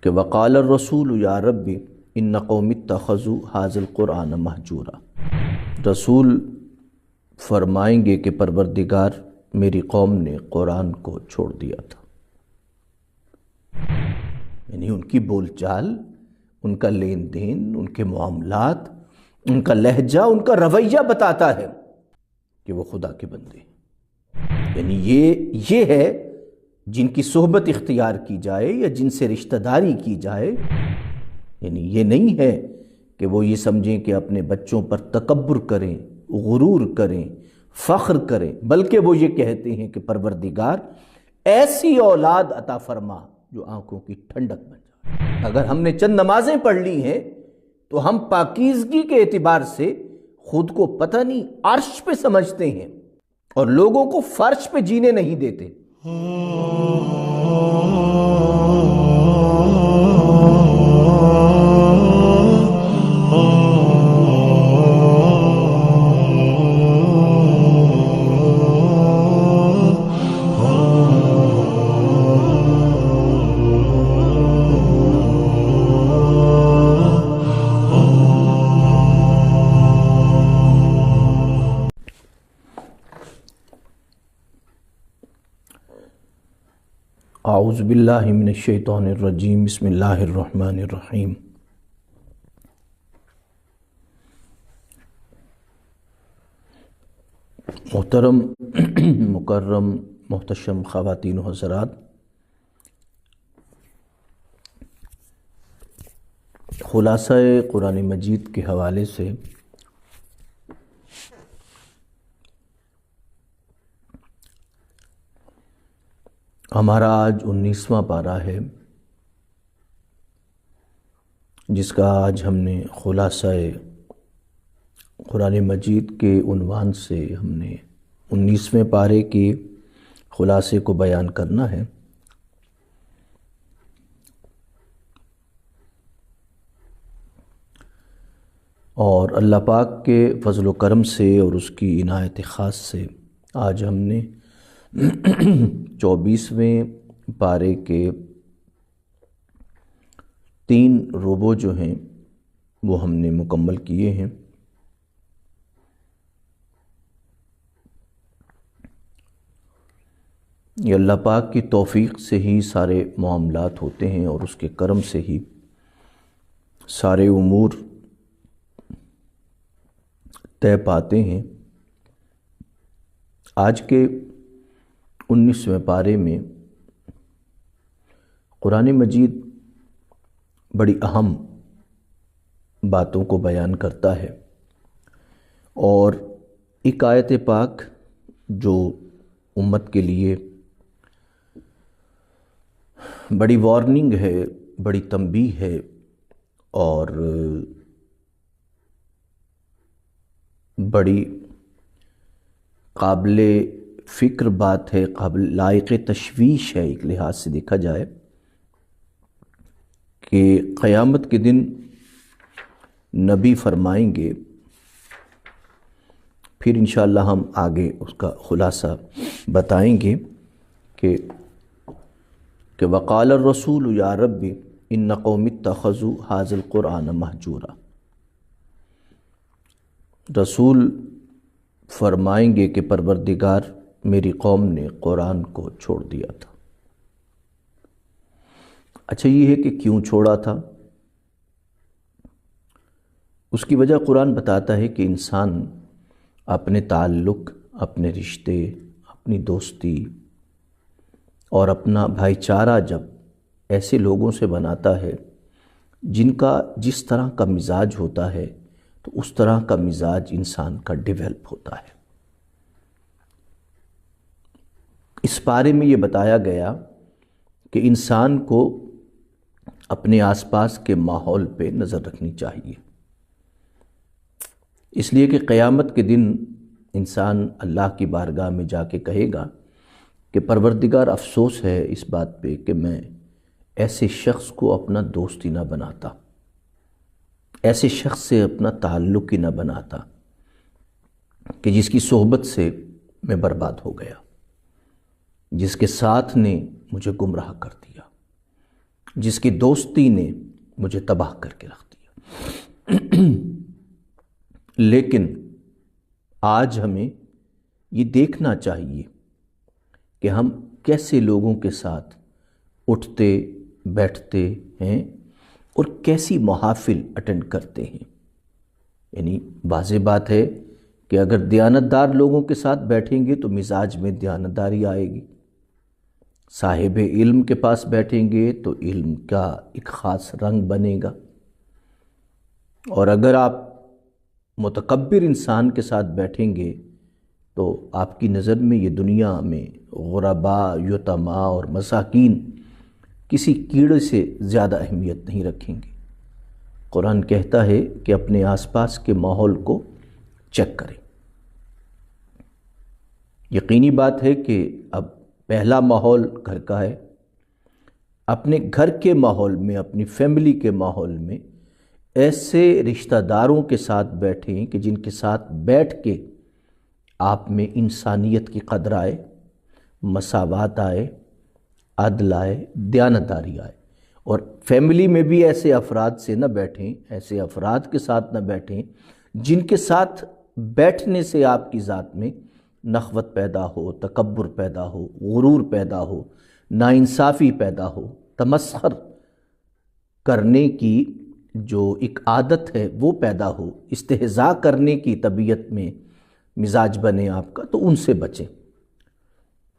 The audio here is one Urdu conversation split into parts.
کہ وقال الرسول یا رب ان قوم اتخذوا ھذا القرآن مہجورا، رسول فرمائیں گے کہ پروردگار میری قوم نے قرآن کو چھوڑ دیا تھا۔ یعنی ان کی بول چال، ان کا لین دین، ان کے معاملات، ان کا لہجہ، ان کا رویہ بتاتا ہے کہ وہ خدا کے بندے ہیں۔ یعنی یہ ہے جن کی صحبت اختیار کی جائے یا جن سے رشتہ داری کی جائے، یعنی یہ نہیں ہے کہ وہ یہ سمجھیں کہ اپنے بچوں پر تکبر کریں، غرور کریں، فخر کریں، بلکہ وہ یہ کہتے ہیں کہ پروردگار ایسی اولاد عطا فرما جو آنکھوں کی ٹھنڈک بن جائے۔ اگر ہم نے چند نمازیں پڑھ لی ہیں تو ہم پاکیزگی کے اعتبار سے خود کو پتہ نہیں عرش پہ سمجھتے ہیں اور لوگوں کو فرش پہ جینے نہیں دیتے۔ اعوذ باللہ من الشیطان الرجیم، بسم اللہ الرحمن الرحیم۔ محترم مکرم محتشم خواتین و حضرات، خلاصہ قرآن مجید کے حوالے سے ہمارا آج 19واں پارہ ہے، جس کا آج ہم نے خلاصہ قرآن مجید کے عنوان سے ہم نے 19ویں پارے کے خلاصے کو بیان کرنا ہے۔ اور اللہ پاک کے فضل و کرم سے اور اس کی عنایت خاص سے آج ہم نے 24ویں پارے کے 3 ربع جو ہیں وہ ہم نے مکمل کیے ہیں۔ یہ اللہ پاک کی توفیق سے ہی سارے معاملات ہوتے ہیں اور اس کے کرم سے ہی سارے امور طے پاتے ہیں۔ آج کے 19ویں پارے میں قرآن مجید بڑی اہم باتوں کو بیان کرتا ہے، اور ایک آیت پاک جو امت کے لیے بڑی وارننگ ہے، بڑی تنبیہ ہے، اور بڑی قابل فکر بات ہے، قابل لائق تشویش ہے ایک لحاظ سے دیکھا جائے، کہ قیامت کے دن نبی فرمائیں گے، پھر انشاءاللہ ہم آگے اس کا خلاصہ بتائیں گے کہ وقال الرسول یا رب ان قوم اتخذوا ھذا القرآن مہجورا، رسول فرمائیں گے کہ پروردگار میری قوم نے قرآن کو چھوڑ دیا تھا۔ اچھا، یہ ہے کہ کیوں چھوڑا تھا؟ اس کی وجہ قرآن بتاتا ہے کہ انسان اپنے تعلق، اپنے رشتے، اپنی دوستی اور اپنا بھائی چارہ جب ایسے لوگوں سے بناتا ہے جن کا جس طرح کا مزاج ہوتا ہے، تو اس طرح کا مزاج انسان کا ڈیولپ ہوتا ہے۔ اس پارے میں یہ بتایا گیا کہ انسان کو اپنے آس پاس کے ماحول پہ نظر رکھنی چاہیے، اس لیے کہ قیامت کے دن انسان اللہ کی بارگاہ میں جا کے کہے گا کہ پروردگار افسوس ہے اس بات پہ کہ میں ایسے شخص کو اپنا دوست ہی نہ بناتا، ایسے شخص سے اپنا تعلق ہی نہ بناتا کہ جس کی صحبت سے میں برباد ہو گیا، جس کے ساتھ نے مجھے گمراہ کر دیا۔ جس کی دوستی نے مجھے تباہ کر کے رکھ دیا۔ لیکن آج ہمیں یہ دیکھنا چاہیے کہ ہم کیسے لوگوں کے ساتھ اٹھتے بیٹھتے ہیں اور کیسی محافل اٹینڈ کرتے ہیں۔ یعنی واضح بات ہے کہ اگر دیانتدار لوگوں کے ساتھ بیٹھیں گے تو مزاج میں دیانتداری آئے گی، صاحب علم کے پاس بیٹھیں گے تو علم کا ایک خاص رنگ بنے گا، اور اگر آپ متکبر انسان کے ساتھ بیٹھیں گے تو آپ کی نظر میں یہ دنیا میں غرباء، یتما اور مساکین کسی کیڑے سے زیادہ اہمیت نہیں رکھیں گے۔ قرآن کہتا ہے کہ اپنے آس پاس کے ماحول کو چیک کریں۔ یقینی بات ہے کہ اب پہلا ماحول گھر کا ہے۔ اپنے گھر کے ماحول میں، اپنی فیملی کے ماحول میں ایسے رشتہ داروں کے ساتھ بیٹھیں کہ جن کے ساتھ بیٹھ کے آپ میں انسانیت کی قدر آئے، مساوات آئے، عدل آئے، دیانتداری آئے۔ اور فیملی میں بھی ایسے افراد سے نہ بیٹھیں، ایسے افراد کے ساتھ نہ بیٹھیں جن کے ساتھ بیٹھنے سے آپ کی ذات میں نخوت پیدا ہو، تکبر پیدا ہو، غرور پیدا ہو، ناانصافی پیدا ہو، تمسخر کرنے کی جو ایک عادت ہے وہ پیدا ہو، استہزاء کرنے کی طبیعت میں مزاج بنے آپ کا، تو ان سے بچیں۔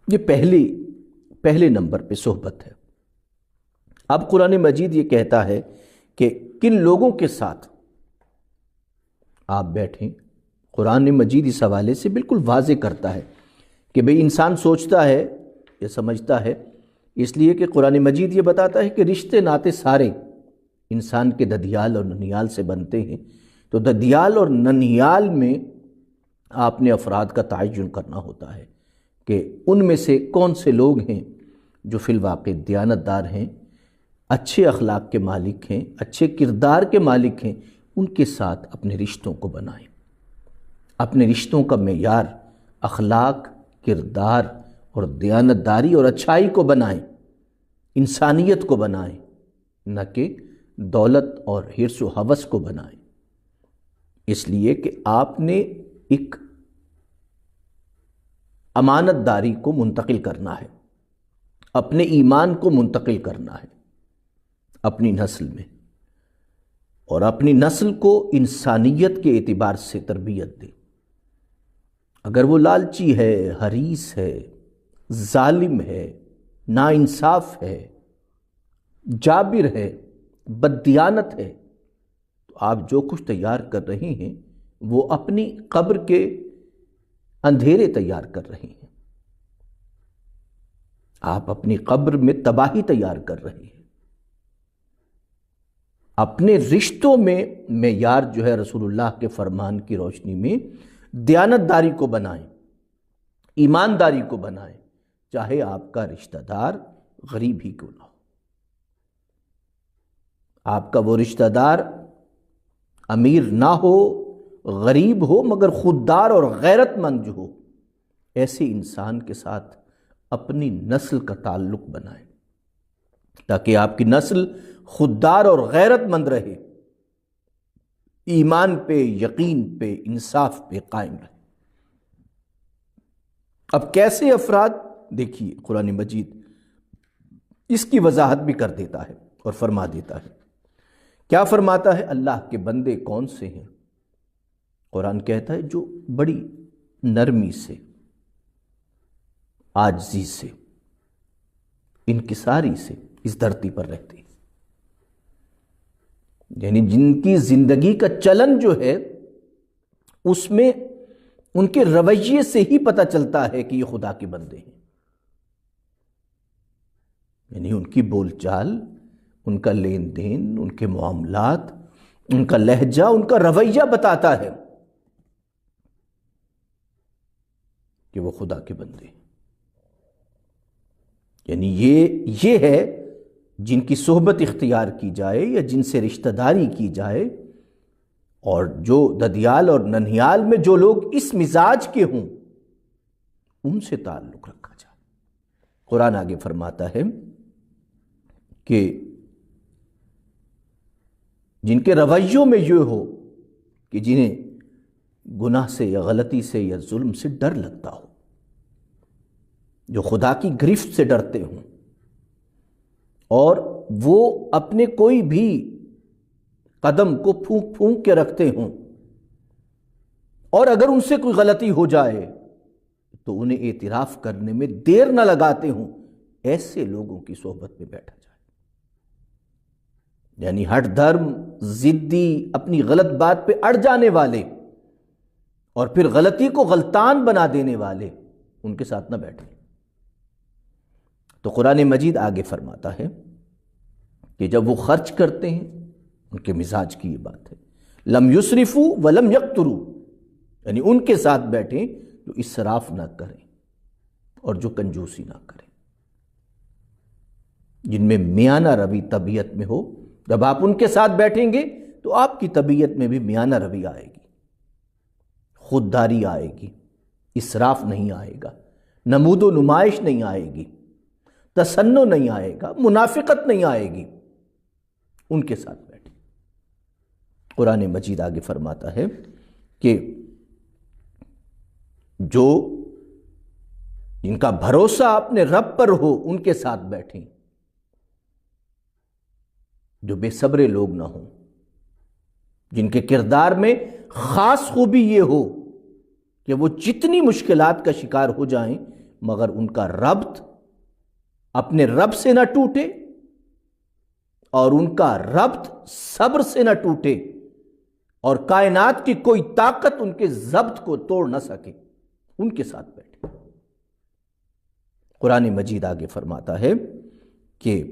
یہ پہلے نمبر پہ صحبت ہے۔ اب قرآن مجید یہ کہتا ہے کہ کن لوگوں کے ساتھ آپ بیٹھیں۔ قرآن مجید اس حوالے سے بالکل واضح کرتا ہے کہ بھئی انسان سوچتا ہے یا سمجھتا ہے، اس لیے کہ قرآن مجید یہ بتاتا ہے کہ رشتے ناتے سارے انسان کے ددیال اور ننیال سے بنتے ہیں، تو ددیال اور ننیال میں آپ نے افراد کا تعین کرنا ہوتا ہے کہ ان میں سے کون سے لوگ ہیں جو فی الواقع دیانتدار ہیں، اچھے اخلاق کے مالک ہیں، اچھے کردار کے مالک ہیں۔ ان کے ساتھ اپنے رشتوں کو بنائیں، اپنے رشتوں کا معیار اخلاق، کردار اور دیانتداری اور اچھائی کو بنائیں، انسانیت کو بنائیں، نہ کہ دولت اور حرص و ہوس کو بنائیں۔ اس لیے کہ آپ نے ایک امانت داری کو منتقل کرنا ہے، اپنے ایمان کو منتقل کرنا ہے اپنی نسل میں، اور اپنی نسل کو انسانیت کے اعتبار سے تربیت دیں۔ اگر وہ لالچی ہے، حریص ہے، ظالم ہے، ناانصاف ہے، جابر ہے، بددیانت ہے، تو آپ جو کچھ تیار کر رہے ہیں وہ اپنی قبر کے اندھیرے تیار کر رہے ہیں، آپ اپنی قبر میں تباہی تیار کر رہے ہیں۔ اپنے رشتوں میں معیار جو ہے رسول اللہ کے فرمان کی روشنی میں دیانتداری کو بنائیں، ایمانداری کو بنائیں، چاہے آپ کا رشتہ دار غریب ہی کیوں نہ ہو۔ آپ کا وہ رشتہ دار امیر نہ ہو، غریب ہو، مگر خوددار اور غیرت مند جو ہو، ایسے انسان کے ساتھ اپنی نسل کا تعلق بنائیں تاکہ آپ کی نسل خوددار اور غیرت مند رہے، ایمان پہ، یقین پہ، انصاف پہ قائم رہے۔ اب کیسے افراد؟ دیکھیے قرآن مجید اس کی وضاحت بھی کر دیتا ہے اور فرما دیتا ہے۔ کیا فرماتا ہے؟ اللہ کے بندے کون سے ہیں؟ قرآن کہتا ہے جو بڑی نرمی سے، عاجزی سے، انکساری سے اس دھرتی پر رہتے ہیں، یعنی جن کی زندگی کا چلن جو ہے اس میں ان کے رویے سے ہی پتہ چلتا ہے کہ یہ خدا کے بندے ہیں۔ یعنی ان کی بول چال، ان کا لین دین، ان کے معاملات، ان کا لہجہ، ان کا رویہ بتاتا ہے کہ وہ خدا کے بندے ہیں۔ یعنی یہ ہے جن کی صحبت اختیار کی جائے یا جن سے رشتہ داری کی جائے، اور جو ددیال اور ننھیال میں جو لوگ اس مزاج کے ہوں ان سے تعلق رکھا جائے۔ قرآن آگے فرماتا ہے کہ جن کے رویوں میں یہ ہو کہ جنہیں گناہ سے یا غلطی سے یا ظلم سے ڈر لگتا ہو، جو خدا کی گرفت سے ڈرتے ہوں، اور وہ اپنے کوئی بھی قدم کو پھونک پھونک کے رکھتے ہوں، اور اگر ان سے کوئی غلطی ہو جائے تو انہیں اعتراف کرنے میں دیر نہ لگاتے ہوں، ایسے لوگوں کی صحبت میں بیٹھا جائے۔ یعنی ہٹ دھرم، ضدی، اپنی غلط بات پہ اڑ جانے والے اور پھر غلطی کو غلطان بنا دینے والے، ان کے ساتھ نہ بیٹھیں۔ تو قرآن مجید آگے فرماتا ہے کہ جب وہ خرچ کرتے ہیں، ان کے مزاج کی یہ بات ہے، لم یسرفوا ولم یقتروا، یعنی ان کے ساتھ بیٹھیں جو اسراف نہ کریں اور جو کنجوسی نہ کریں، جن میں میانہ روی طبیعت میں ہو۔ جب آپ ان کے ساتھ بیٹھیں گے تو آپ کی طبیعت میں بھی میانہ روی آئے گی، خودداری آئے گی، اسراف نہیں آئے گا، نمود و نمائش نہیں آئے گی، تسنع نہیں آئے گا، منافقت نہیں آئے گی۔ ان کے ساتھ بیٹھیں۔ قرآن مجید آگے فرماتا ہے کہ جو جن کا بھروسہ اپنے رب پر ہو ان کے ساتھ بیٹھیں، جو بے صبرے لوگ نہ ہوں، جن کے کردار میں خاص خوبی یہ ہو کہ وہ جتنی مشکلات کا شکار ہو جائیں مگر ان کا ربط اپنے رب سے نہ ٹوٹے اور ان کا ربط صبر سے نہ ٹوٹے، اور کائنات کی کوئی طاقت ان کے ضبط کو توڑ نہ سکے، ان کے ساتھ بیٹھے۔ قرآن مجید آگے فرماتا ہے کہ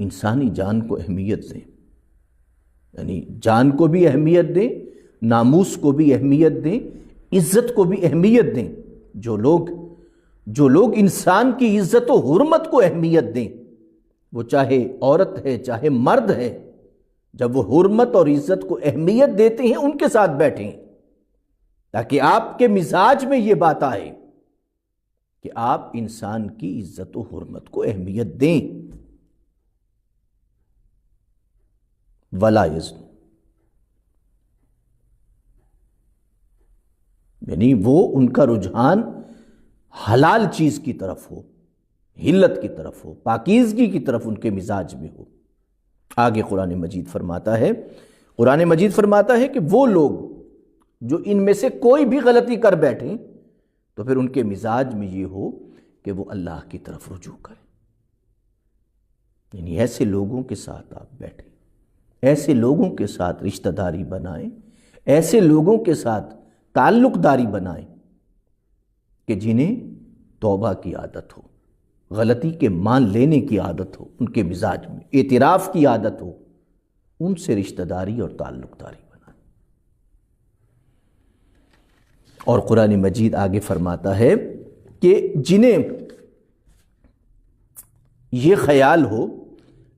انسانی جان کو اہمیت دیں، یعنی جان کو بھی اہمیت دیں، ناموس کو بھی اہمیت دیں، عزت کو بھی اہمیت دیں۔ جو لوگ انسان کی عزت و حرمت کو اہمیت دیں، وہ چاہے عورت ہے چاہے مرد ہے، جب وہ حرمت اور عزت کو اہمیت دیتے ہیں ان کے ساتھ بیٹھیں، تاکہ آپ کے مزاج میں یہ بات آئے کہ آپ انسان کی عزت و حرمت کو اہمیت دیں۔ ولا یزن، یعنی وہ ان کا رجحان حلال چیز کی طرف ہو، حلت کی طرف ہو، پاکیزگی کی طرف ان کے مزاج میں ہو۔ آگے قرآن مجید فرماتا ہے کہ وہ لوگ جو ان میں سے کوئی بھی غلطی کر بیٹھیں تو پھر ان کے مزاج میں یہ ہو کہ وہ اللہ کی طرف رجوع کریں، یعنی ایسے لوگوں کے ساتھ آپ بیٹھیں، ایسے لوگوں کے ساتھ رشتہ داری بنائیں، ایسے لوگوں کے ساتھ تعلق داری بنائیں کہ جنہیں توبہ کی عادت ہو، غلطی کے مان لینے کی عادت ہو، ان کے مزاج میں اعتراف کی عادت ہو، ان سے رشتہ داری اور تعلق داری بنائیں۔ اور قرآن مجید آگے فرماتا ہے کہ جنہیں یہ خیال ہو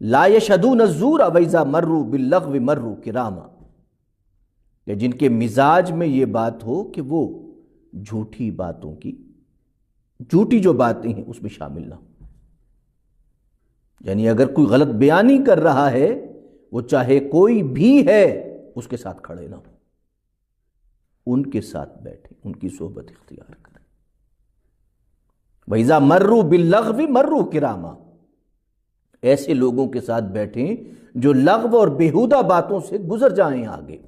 لا یشہدون الزور وَإِذَا مروا باللغو مروا کراما، کہ جن کے مزاج میں یہ بات ہو کہ وہ جھوٹی باتوں کی، جھوٹی جو باتیں ہیں اس میں شامل نہ ہو، یعنی اگر کوئی غلط بیانی کر رہا ہے وہ چاہے کوئی بھی ہے اس کے ساتھ کھڑے نہ ہو، ان کے ساتھ بیٹھیں، ان کی صحبت اختیار کریں۔ وَإِذَا مروا باللغو مروا کراما، ایسے لوگوں کے ساتھ بیٹھیں جو لغو اور بیہودہ باتوں سے گزر جائیں آگے۔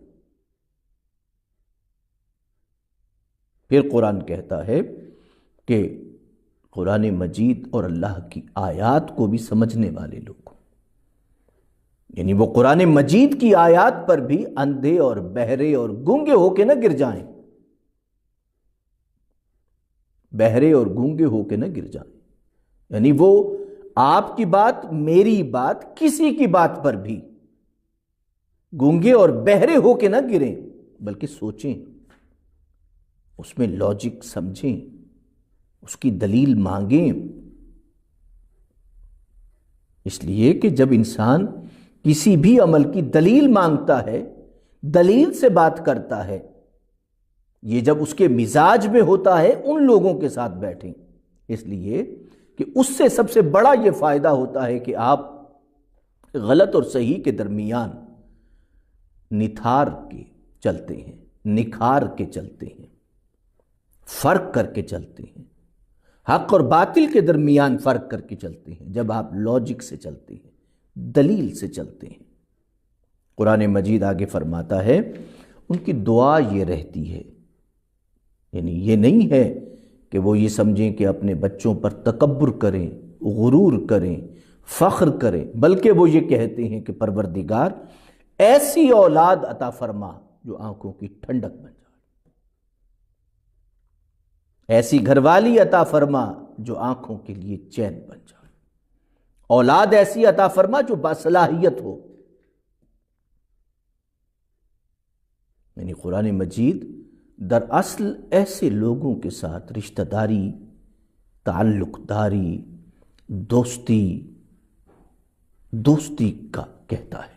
پھر قرآن کہتا ہے کہ قرآن مجید اور اللہ کی آیات کو بھی سمجھنے والے لوگ، یعنی وہ قرآن مجید کی آیات پر بھی اندھے اور بہرے اور گونگے ہو کے نہ گر جائیں، بہرے اور گونگے ہو کے نہ گر جائیں، یعنی وہ آپ کی بات، میری بات، کسی کی بات پر بھی گونگے اور بہرے ہو کے نہ گریں، بلکہ سوچیں، اس میں لاجک سمجھیں، اس کی دلیل مانگیں۔ اس لیے کہ جب انسان کسی بھی عمل کی دلیل مانگتا ہے، دلیل سے بات کرتا ہے، یہ جب اس کے مزاج میں ہوتا ہے، ان لوگوں کے ساتھ بیٹھیں، اس لیے کہ اس سے سب سے بڑا یہ فائدہ ہوتا ہے کہ آپ غلط اور صحیح کے درمیان نتھار کے چلتے ہیں، نکھار کے چلتے ہیں، فرق کر کے چلتے ہیں، حق اور باطل کے درمیان فرق کر کے چلتے ہیں، جب آپ لاجک سے چلتے ہیں، دلیل سے چلتے ہیں۔ قرآن مجید آگے فرماتا ہے ان کی دعا یہ رہتی ہے، یعنی یہ نہیں ہے کہ وہ یہ سمجھیں کہ اپنے بچوں پر تکبر کریں، غرور کریں، فخر کریں، بلکہ وہ یہ کہتے ہیں کہ پروردگار ایسی اولاد عطا فرما جو آنکھوں کی ٹھنڈک بن جائے، ایسی گھر والی عطا فرما جو آنکھوں کے لیے چین بن جائے، اولاد ایسی عطا فرما جو باصلاحیت ہو۔ یعنی قرآن مجید دراصل ایسے لوگوں کے ساتھ رشتہ داری، تعلق داری، دوستی کا کہتا ہے۔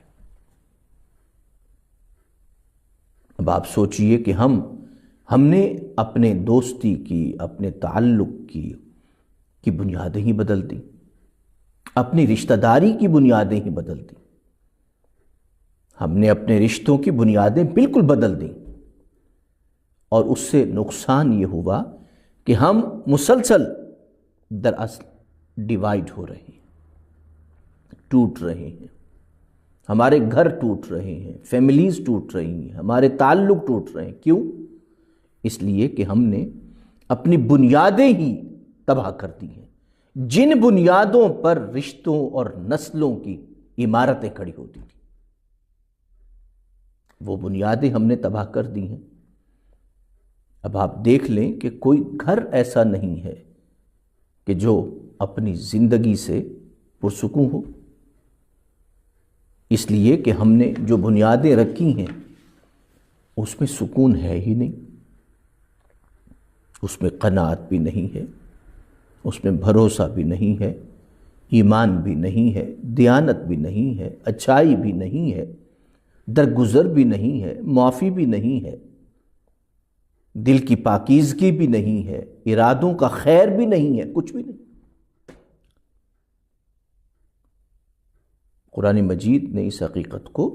اب آپ سوچئے کہ ہم نے اپنے دوستی کی، اپنے تعلق کی بنیادیں ہی بدل دیں، اپنی رشتہ داری کی بنیادیں ہی بدل دیں، ہم نے اپنے رشتوں کی بنیادیں بالکل بدل دیں، اور اس سے نقصان یہ ہوا کہ ہم مسلسل دراصل ڈیوائیڈ ہو رہے ہیں، ٹوٹ رہے ہیں، ہمارے گھر ٹوٹ رہے ہیں، فیملیز ٹوٹ رہی ہیں، ہمارے تعلق ٹوٹ رہے ہیں۔ کیوں؟ اس لیے کہ ہم نے اپنی بنیادیں ہی تباہ کر دی ہیں، جن بنیادوں پر رشتوں اور نسلوں کی عمارتیں کھڑی ہوتی تھیں، وہ بنیادیں ہم نے تباہ کر دی ہیں۔ اب آپ دیکھ لیں کہ کوئی گھر ایسا نہیں ہے کہ جو اپنی زندگی سے پرسکون ہو، اس لیے کہ ہم نے جو بنیادیں رکھی ہیں اس میں سکون ہے ہی نہیں، اس میں قناعت بھی نہیں ہے، اس میں بھروسہ بھی نہیں ہے، ایمان بھی نہیں ہے، دیانت بھی نہیں ہے، اچھائی بھی نہیں ہے، درگزر بھی نہیں ہے، معافی بھی نہیں ہے، دل کی پاکیزگی بھی نہیں ہے، ارادوں کا خیر بھی نہیں ہے، کچھ بھی نہیں۔ قرآن مجید نے اس حقیقت کو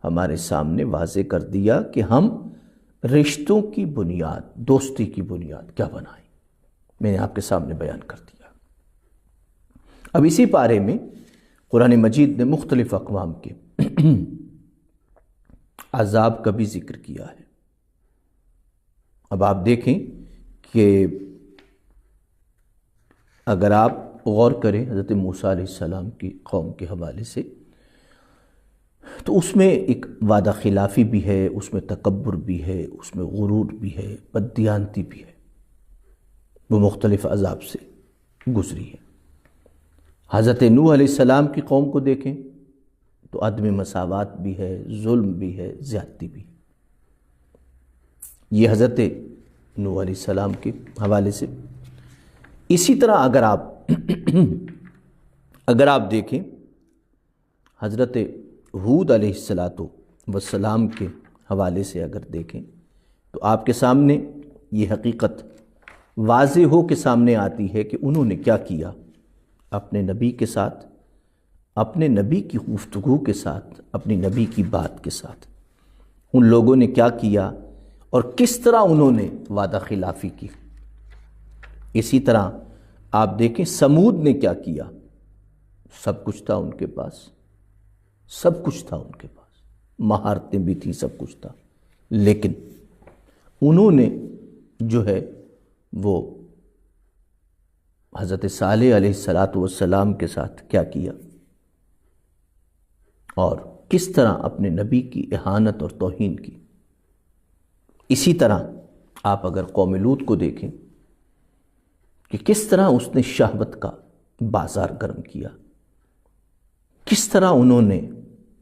ہمارے سامنے واضح کر دیا کہ ہم رشتوں کی بنیاد، دوستی کی بنیاد کیا بنائیں۔ میں نے آپ کے سامنے بیان کر دیا۔ اب اسی پارے میں قرآن مجید نے مختلف اقوام کے عذاب کا بھی ذکر کیا ہے۔ اب آپ دیکھیں کہ اگر آپ غور کریں حضرت موسیٰ علیہ السلام کی قوم کے حوالے سے، تو اس میں ایک وعدہ خلافی بھی ہے، اس میں تکبر بھی ہے، اس میں غرور بھی ہے، بددیانتی بھی ہے، وہ مختلف عذاب سے گزری ہے۔ حضرت نوح علیہ السلام کی قوم کو دیکھیں تو عدم مساوات بھی ہے، ظلم بھی ہے، زیادتی بھی ہے۔ یہ حضرت نوح علیہ السلام کے حوالے سے۔ اسی طرح اگر آپ دیکھیں حضرت ہود علیہ السلام کے حوالے سے اگر دیکھیں تو آپ کے سامنے یہ حقیقت واضح ہو کے سامنے آتی ہے کہ انہوں نے کیا کیا اپنے نبی کے ساتھ، اپنے نبی کی گفتگو کے ساتھ، اپنی نبی کی بات کے ساتھ ان لوگوں نے کیا کیا اور کس طرح انہوں نے وعدہ خلافی کی۔ اسی طرح آپ دیکھیں سمود نے کیا کیا، سب کچھ تھا ان کے پاس، سب کچھ تھا ان کے پاس، مہارتیں بھی تھیں، سب کچھ تھا، لیکن انہوں نے جو ہے وہ حضرت صالح علیہ السلام کے ساتھ کیا کیا اور کس طرح اپنے نبی کی اہانت اور توہین کی۔ اسی طرح آپ اگر قوم لوط کو دیکھیں کہ کس طرح اس نے شہوت کا بازار گرم کیا، کس طرح انہوں نے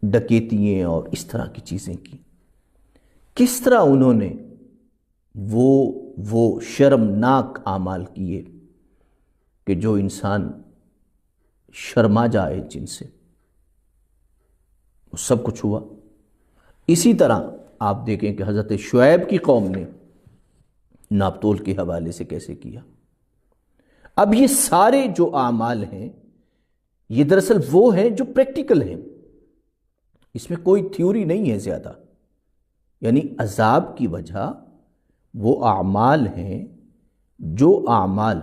ڈکیتیاں اور اس طرح کی چیزیں کی، کس طرح انہوں نے وہ شرمناک اعمال کیے کہ جو انسان شرما جائے جن سے، وہ سب کچھ ہوا۔ اسی طرح آپ دیکھیں کہ حضرت شعیب کی قوم نے ناپ تول کے حوالے سے کیسے کیا۔ اب یہ سارے جو اعمال ہیں یہ دراصل وہ ہیں جو پریکٹیکل ہیں، اس میں کوئی تھیوری نہیں ہے زیادہ، یعنی عذاب کی وجہ وہ اعمال ہیں جو اعمال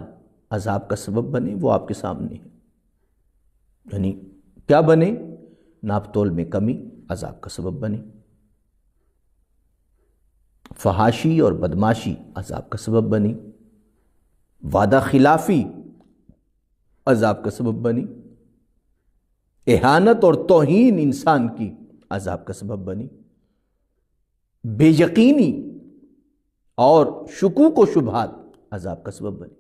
عذاب کا سبب بنے، وہ آپ کے سامنے ہیں۔ یعنی کیا بنے؟ ناپ تول میں کمی عذاب کا سبب بنے، فحاشی اور بدماشی عذاب کا سبب بنی، وعدہ خلافی عذاب کا سبب بنی، اہانت اور توہین انسان کی عذاب کا سبب بنی، بے یقینی اور شکوک و شبہات عذاب کا سبب بنی۔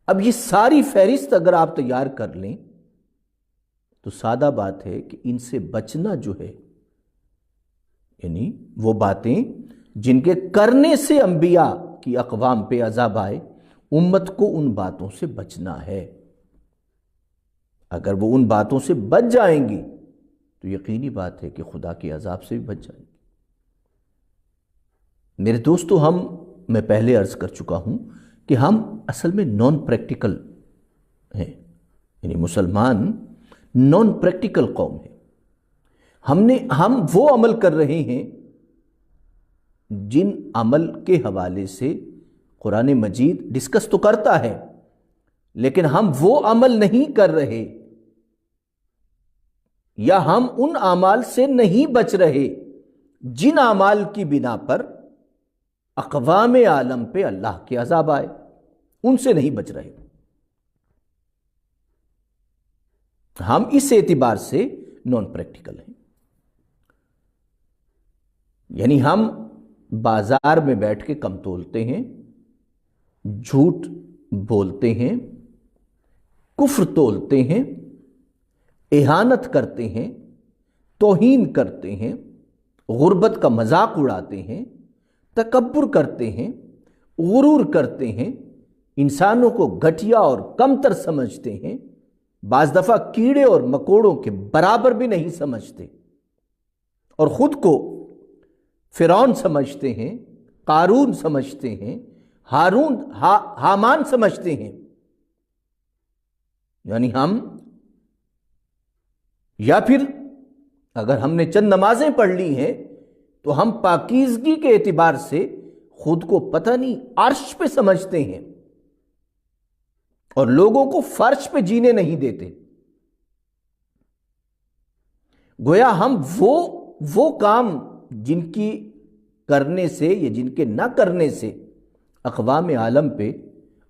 اب یہ ساری فہرست اگر آپ تیار کر لیں تو سادہ بات ہے کہ ان سے بچنا جو ہے، یعنی وہ باتیں جن کے کرنے سے انبیاء کی اقوام پہ عذاب آئے، امت کو ان باتوں سے بچنا ہے۔ اگر وہ ان باتوں سے بچ جائیں گی تو یقینی بات ہے کہ خدا کے عذاب سے بھی بچ جائیں گی۔ میرے دوستو، میں پہلے عرض کر چکا ہوں کہ ہم اصل میں نان پریکٹیکل ہیں، یعنی مسلمان نان پریکٹیکل قوم ہے۔ ہم وہ عمل کر رہے ہیں جن عمل کے حوالے سے قرآن مجید ڈسکس تو کرتا ہے، لیکن ہم وہ عمل نہیں کر رہے، یا ہم ان اعمال سے نہیں بچ رہے جن اعمال کی بنا پر اقوام عالم پہ اللہ کے عذاب آئے، ان سے نہیں بچ رہے۔ ہم اس اعتبار سے نان پریکٹیکل ہیں، یعنی ہم بازار میں بیٹھ کے کم تولتے ہیں، جھوٹ بولتے ہیں، کفر تولتے ہیں، اہانت کرتے ہیں، توہین کرتے ہیں، غربت کا مذاق اڑاتے ہیں، تکبر کرتے ہیں، غرور کرتے ہیں، انسانوں کو گھٹیا اور کمتر سمجھتے ہیں، بعض دفعہ کیڑے اور مکوڑوں کے برابر بھی نہیں سمجھتے، اور خود کو فرعون سمجھتے ہیں، قارون سمجھتے ہیں، حامان سمجھتے ہیں۔ یعنی ہم، یا پھر اگر ہم نے چند نمازیں پڑھ لی ہیں تو ہم پاکیزگی کے اعتبار سے خود کو پتہ نہیں عرش پہ سمجھتے ہیں، اور لوگوں کو فرش پہ جینے نہیں دیتے۔ گویا ہم وہ کام جن کی کرنے سے یا جن کے نہ کرنے سے اقوام عالم پہ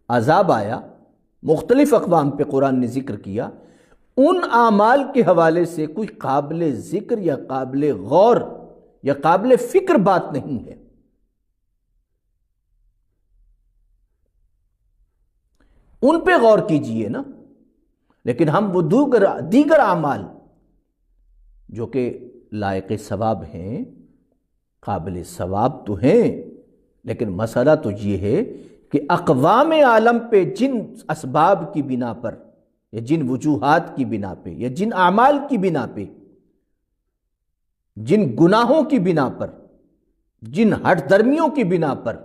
عذاب آیا، مختلف اقوام پہ قرآن نے ذکر کیا، ان اعمال کے حوالے سے کوئی قابل ذکر یا قابل غور یا قابل فکر بات نہیں ہے۔ ان پہ غور کیجئے نا، لیکن ہم وہ دیگر اعمال جو کہ لائق ثواب ہیں، قابل ثواب تو ہیں، لیکن مسئلہ تو یہ ہے کہ اقوام عالم پہ جن اسباب کی بنا پر یا جن وجوہات کی بنا پہ یا جن اعمال کی بنا پہ، جن گناہوں کی بنا پر، جن ہٹ درمیوں کی بنا پر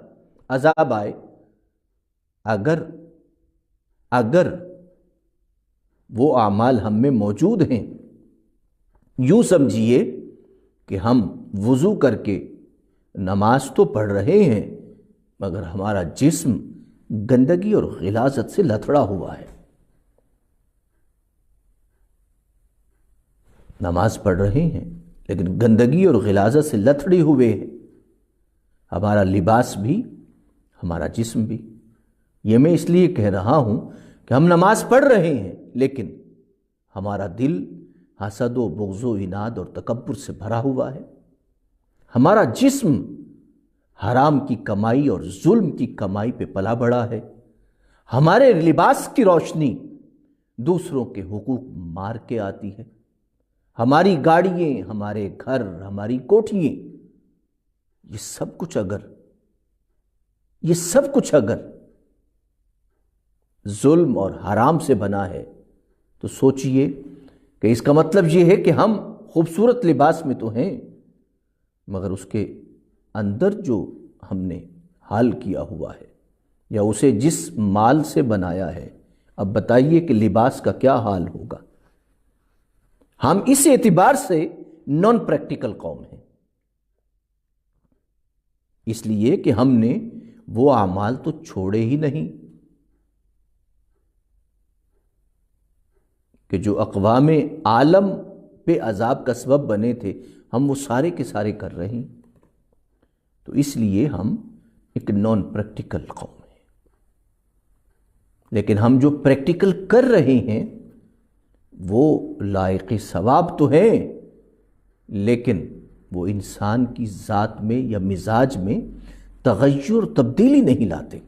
عذاب آئے، اگر وہ اعمال ہم میں موجود ہیں، یوں سمجھیے کہ ہم وضو کر کے نماز تو پڑھ رہے ہیں مگر ہمارا جسم گندگی اور غلاظت سے لتھڑا ہوا ہے۔ نماز پڑھ رہے ہیں لیکن گندگی اور غلاظت سے لتھڑے ہوئے ہیں، ہمارا لباس بھی، ہمارا جسم بھی۔ یہ میں اس لیے کہہ رہا ہوں کہ ہم نماز پڑھ رہے ہیں لیکن ہمارا دل حسد و بغض و عناد اور تکبر سے بھرا ہوا ہے، ہمارا جسم حرام کی کمائی اور ظلم کی کمائی پہ پلا بڑھا ہے، ہمارے لباس کی روشنی دوسروں کے حقوق مار کے آتی ہے، ہماری گاڑیاں، ہمارے گھر، ہماری کوٹھیاں، یہ سب کچھ اگر ظلم اور حرام سے بنا ہے تو سوچئے کہ اس کا مطلب یہ ہے کہ ہم خوبصورت لباس میں تو ہیں مگر اس کے اندر جو ہم نے حال کیا ہوا ہے یا اسے جس مال سے بنایا ہے، اب بتائیے کہ لباس کا کیا حال ہوگا۔ ہم اس اعتبار سے نان پریکٹیکل قوم ہیں۔ اس لیے کہ ہم نے وہ اعمال تو چھوڑے ہی نہیں کہ جو اقوام عالم پہ عذاب کا سبب بنے تھے، ہم وہ سارے کے سارے کر رہے ہیں۔ تو اس لیے ہم ایک نان پریکٹیکل قوم ہیں، لیکن ہم جو پریکٹیکل کر رہے ہیں وہ لائق ثواب تو ہیں، لیکن وہ انسان کی ذات میں یا مزاج میں تغیر تبدیلی نہیں لاتے۔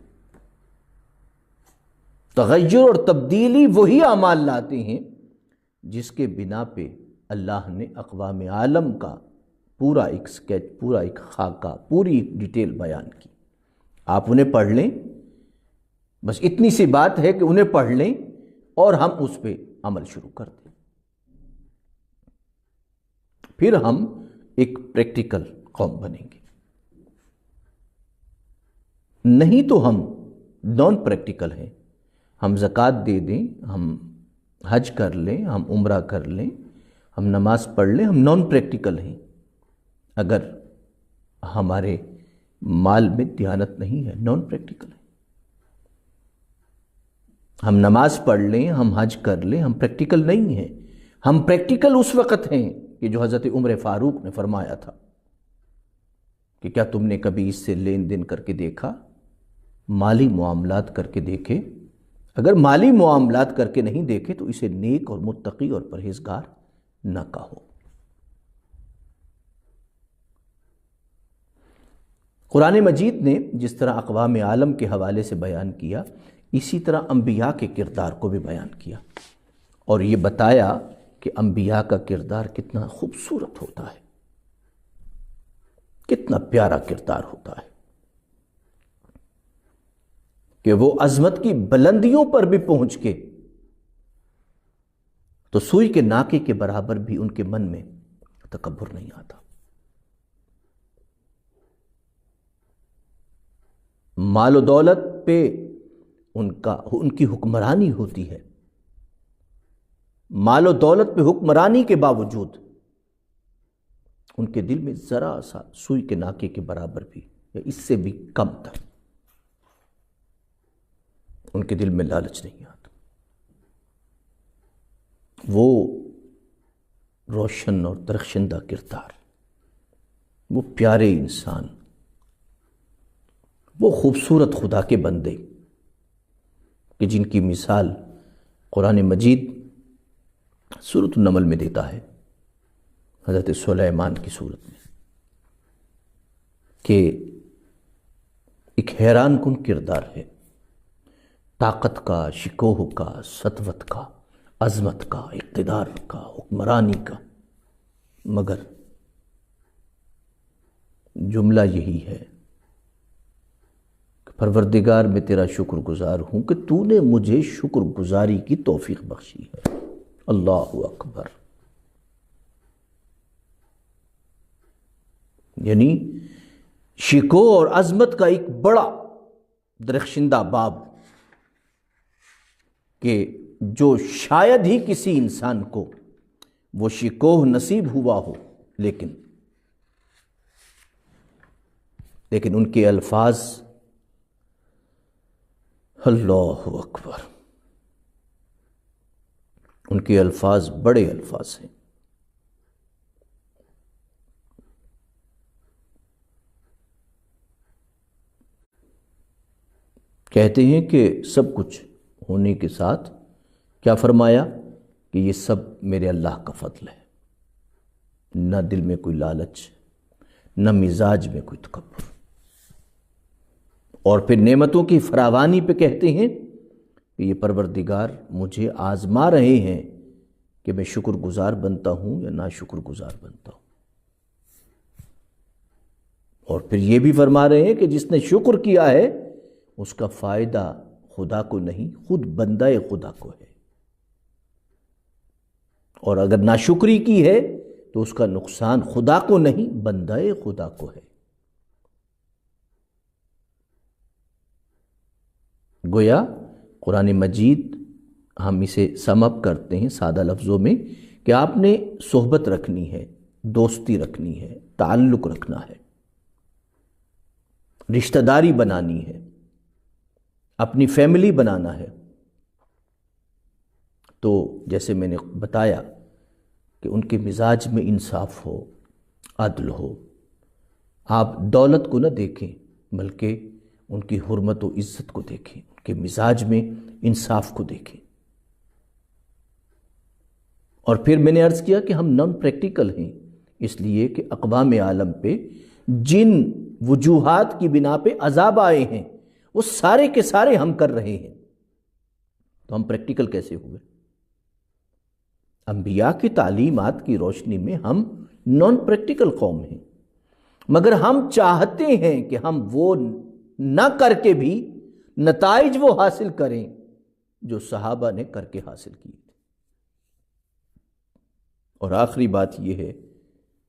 تغیر اور تبدیلی وہی اعمال لاتے ہیں جس کے بنا پہ اللہ نے اقوام عالم کا پورا ایک سکیچ، پورا ایک خاکہ، پوری ایک ڈیٹیل بیان کی۔ آپ انہیں پڑھ لیں، بس اتنی سی بات ہے کہ انہیں پڑھ لیں اور ہم اس پہ عمل شروع کر دیں، پھر ہم ایک پریکٹیکل قوم بنیں گے۔ نہیں تو ہم نان پریکٹیکل ہیں، ہم زکوٰۃ دے دیں، ہم حج کر لیں، ہم عمرہ کر لیں، ہم نماز پڑھ لیں، ہم نان پریکٹیکل ہیں اگر ہمارے مال میں دیانت نہیں ہے، نان پریکٹیکل ہے۔ ہم نماز پڑھ لیں، ہم حج کر لیں، ہم پریکٹیکل نہیں ہیں۔ ہم پریکٹیکل اس وقت ہیں کہ جو حضرت عمر فاروق نے فرمایا تھا کہ کیا تم نے کبھی اس سے لین دین کر کے دیکھا؟ مالی معاملات کر کے دیکھے؟ اگر مالی معاملات کر کے نہیں دیکھے تو اسے نیک اور متقی اور پرہیزگار نہ کہو۔ قرآن مجید نے جس طرح اقوام عالم کے حوالے سے بیان کیا، اسی طرح انبیاء کے کردار کو بھی بیان کیا، اور یہ بتایا کہ انبیاء کا کردار کتنا خوبصورت ہوتا ہے، کتنا پیارا کردار ہوتا ہے، کہ وہ عظمت کی بلندیوں پر بھی پہنچ کے تو سوئی کے ناکے کے برابر بھی ان کے من میں تکبر نہیں آتا۔ مال و دولت پہ ان کی حکمرانی ہوتی ہے، مال و دولت پہ حکمرانی کے باوجود ان کے دل میں ذرا سا سوئی کے ناکے کے برابر بھی یا اس سے بھی کم تر ان کے دل میں لالچ نہیں آتا۔ وہ روشن اور درخشندہ کردار، وہ پیارے انسان، وہ خوبصورت خدا کے بندے کہ جن کی مثال قرآن مجید سورۃ النمل میں دیتا ہے، حضرت سلیمان کی صورت میں، کہ ایک حیران کن کردار ہے، طاقت کا، شکوہ کا، سطوت کا، عظمت کا، اقتدار کا، حکمرانی کا، مگر جملہ یہی ہے کہ پروردگار میں تیرا شکر گزار ہوں کہ تو نے مجھے شکر گزاری کی توفیق بخشی ہے۔ اللہ اکبر۔ یعنی شکوہ اور عظمت کا ایک بڑا درخشندہ باب کہ جو شاید ہی کسی انسان کو وہ شکوہ نصیب ہوا ہو، لیکن ان کے الفاظ، اللہ اکبر، ان کے الفاظ بڑے الفاظ ہیں۔ کہتے ہیں کہ سب کچھ ہونے کے ساتھ کیا فرمایا کہ یہ سب میرے اللہ کا فضل ہے، نہ دل میں کوئی لالچ، نہ مزاج میں کوئی تکبر، اور پھر نعمتوں کی فراوانی پہ کہتے ہیں کہ یہ پروردگار مجھے آزما رہے ہیں کہ میں شکر گزار بنتا ہوں یا نا شکر گزار بنتا ہوں، اور پھر یہ بھی فرما رہے ہیں کہ جس نے شکر کیا ہے اس کا فائدہ خدا کو نہیں، خود بندہ خدا کو ہے، اور اگر ناشکری کی ہے تو اس کا نقصان خدا کو نہیں، بندہ خدا کو ہے۔ گویا قرآن مجید ہم اسے سم اپ کرتے ہیں سادہ لفظوں میں کہ آپ نے صحبت رکھنی ہے، دوستی رکھنی ہے، تعلق رکھنا ہے، رشتہ داری بنانی ہے، اپنی فیملی بنانا ہے، تو جیسے میں نے بتایا کہ ان کے مزاج میں انصاف ہو، عدل ہو۔ آپ دولت کو نہ دیکھیں بلکہ ان کی حرمت و عزت کو دیکھیں، ان کے مزاج میں انصاف کو دیکھیں۔ اور پھر میں نے عرض کیا کہ ہم نان پریکٹیکل ہیں، اس لیے کہ اقوام عالم پہ جن وجوہات کی بنا پہ عذاب آئے ہیں وہ سارے کے سارے ہم کر رہے ہیں، تو ہم پریکٹیکل کیسے ہوئے؟ انبیاء کی تعلیمات کی روشنی میں ہم نان پریکٹیکل قوم ہیں، مگر ہم چاہتے ہیں کہ ہم وہ نہ کر کے بھی نتائج وہ حاصل کریں جو صحابہ نے کر کے حاصل کیے تھے۔ اور آخری بات یہ ہے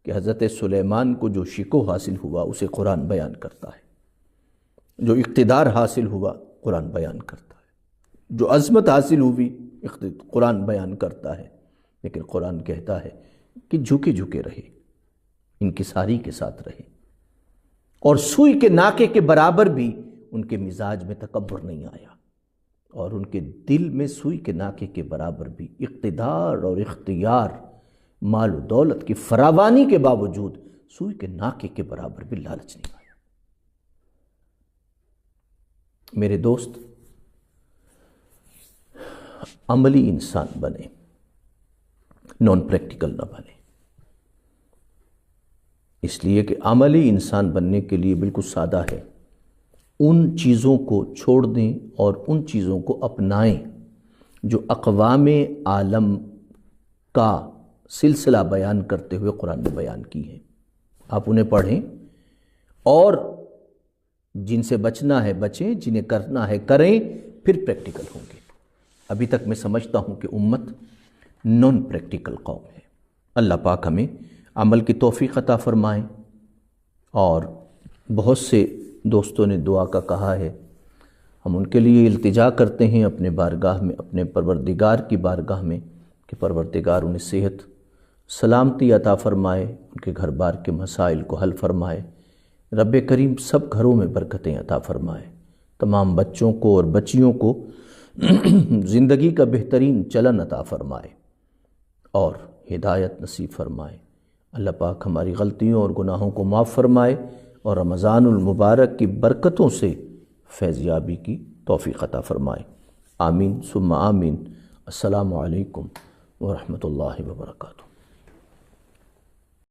کہ حضرت سلیمان کو جو شکو حاصل ہوا اسے قرآن بیان کرتا ہے، جو اقتدار حاصل ہوا قرآن بیان کرتا ہے، جو عظمت حاصل ہوئی قرآن بیان کرتا ہے، لیکن قرآن کہتا ہے کہ جھکے جھکے رہے، انکساری کے ساتھ رہے، اور سوئی کے ناکے کے برابر بھی ان کے مزاج میں تکبر نہیں آیا، اور ان کے دل میں سوئی کے ناکے کے برابر بھی اقتدار اور اختیار، مال و دولت کی فراوانی کے باوجود سوئی کے ناکے کے برابر بھی لالچ نہیں آیا۔ میرے دوست، عملی انسان بنے، نان پریکٹیکل نہ بنے، اس لیے کہ عملی انسان بننے کے لیے بالکل سادہ ہے، ان چیزوں کو چھوڑ دیں اور ان چیزوں کو اپنائیں جو اقوام عالم کا سلسلہ بیان کرتے ہوئے قرآن نے بیان کی ہے۔ آپ انہیں پڑھیں اور جن سے بچنا ہے بچیں، جنہیں کرنا ہے کریں، پھر پریکٹیکل ہوں گے۔ ابھی تک میں سمجھتا ہوں کہ امت نان پریکٹیکل قوم ہے۔ اللہ پاک ہمیں عمل کی توفیق عطا فرمائیں، اور بہت سے دوستوں نے دعا کا کہا ہے، ہم ان کے لیے التجا کرتے ہیں اپنے بارگاہ میں، اپنے پروردگار کی بارگاہ میں، کہ پروردگار انہیں صحت سلامتی عطا فرمائے، ان کے گھر بار کے مسائل کو حل فرمائے، رب کریم سب گھروں میں برکتیں عطا فرمائے، تمام بچوں کو اور بچیوں کو زندگی کا بہترین چلن عطا فرمائے اور ہدایت نصیب فرمائے۔ اللہ پاک ہماری غلطیوں اور گناہوں کو معاف فرمائے اور رمضان المبارک کی برکتوں سے فیضیابی کی توفیق عطا فرمائے۔ آمین ثم آمین۔ السلام علیکم ورحمۃ اللہ وبرکاتہ۔